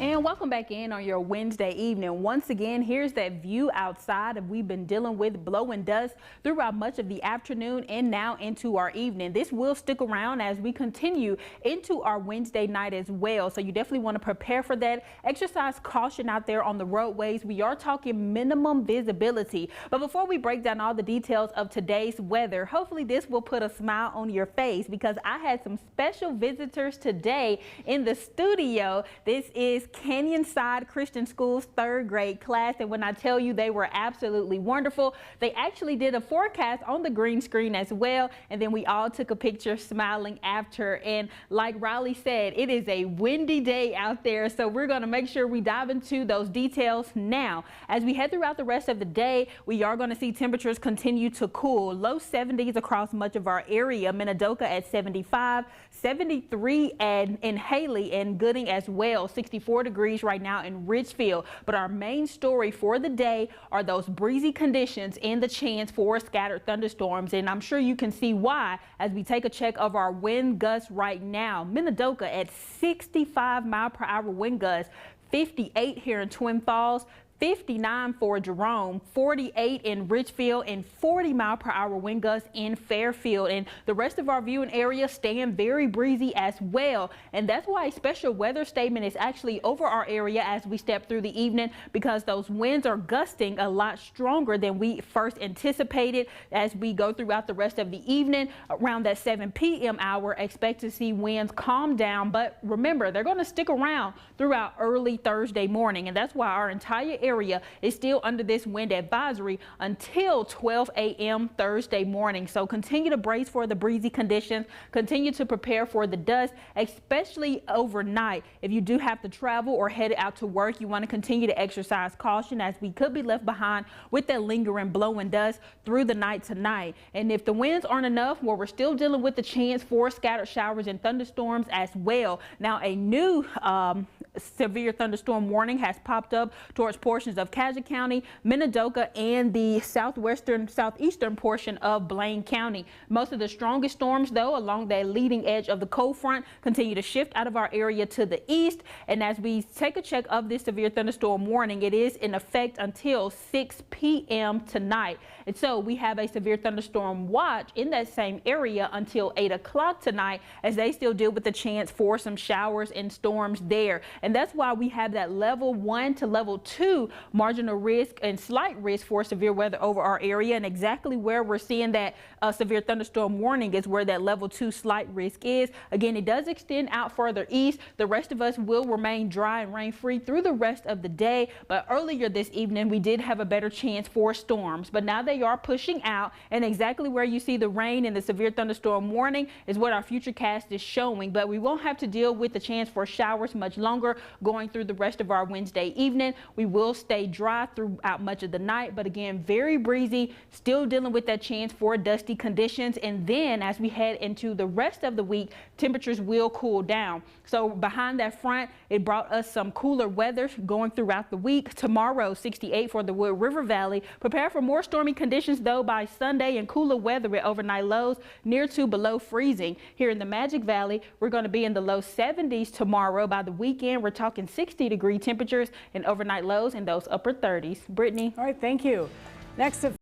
And welcome back in on your Wednesday evening. Once again, here's that view outside that we've been dealing with blowing dust throughout much of the afternoon and now into our evening. This will stick around as we continue into our Wednesday night as well. So you definitely want to prepare for that. Exercise caution out there on the roadways. We are talking minimum visibility. But before we break down all the details of today's weather, hopefully this will put a smile on your face because I had some special visitors today in the studio. This is Canyonside Christian School's third grade class, and when I tell you they were absolutely wonderful, they actually did a forecast on the green screen as well, and then we all took a picture smiling after. And like Riley said, it is a windy day out there, so we're going to make sure we dive into those details now. As we head throughout the rest of the day, we are going to see temperatures continue to cool. Low 70s across much of our area. Minidoka at 75, 73 in Haley and Gooding as well, 64 degrees right now in Richfield. But our main story for the day are those breezy conditions and the chance for scattered thunderstorms. And I'm sure you can see why as we take a check of our wind gusts right now. Minidoka at 65-mile-per-hour wind gusts, 58 here in Twin Falls, 59 for Jerome, 48 in Richfield, and 40-mile-per-hour wind gusts in Fairfield. And the rest of our viewing area staying very breezy as well. And that's why a special weather statement is actually over our area as we step through the evening, because those winds are gusting a lot stronger than we first anticipated. As we go throughout the rest of the evening, around that 7 p.m. hour, expect to see winds calm down. But remember, they're going to stick around throughout early Thursday morning. And that's why our entire area is still under this wind advisory until 12 a.m. Thursday morning. So continue to brace for the breezy conditions, continue to prepare for the dust, especially overnight. If you do have to travel or head out to work, you want to continue to exercise caution as we could be left behind with that lingering blowing dust through the night tonight. And if the winds aren't enough, well, we're still dealing with the chance for scattered showers and thunderstorms as well. Now, a new severe thunderstorm warning has popped up towards portions of Cassia County, Minidoka, and the southeastern portion of Blaine County. Most of the strongest storms, though, along that leading edge of the cold front continue to shift out of our area to the east. And as we take a check of this severe thunderstorm warning, it is in effect until 6 p.m. tonight. And so we have a severe thunderstorm watch in that same area until 8 o'clock tonight, as they still deal with the chance for some showers and storms there. And that's why we have that level 1 to level 2 marginal risk and slight risk for severe weather over our area. And exactly where we're seeing that severe thunderstorm warning is where that level 2 slight risk is. Again, it does extend out further east. The rest of us will remain dry and rain free through the rest of the day. But earlier this evening, we did have a better chance for storms. But now they are pushing out, and exactly where you see the rain and the severe thunderstorm warning is what our future cast is showing. But we won't have to deal with the chance for showers much longer going through the rest of our Wednesday evening. We will stay dry throughout much of the night, but again, very breezy, still dealing with that chance for dusty conditions. And then as we head into the rest of the week, temperatures will cool down. So behind that front, it brought us some cooler weather going throughout the week. Tomorrow, 68 for the Wood River Valley. Prepare for more stormy conditions, though, by Sunday, and cooler weather with overnight lows near to below freezing. Here in the Magic Valley, we're going to be in the low 70s tomorrow. By the weekend, we're talking 60-degree temperatures and overnight lows in those upper 30s. Brittany. All right, thank you. Next up.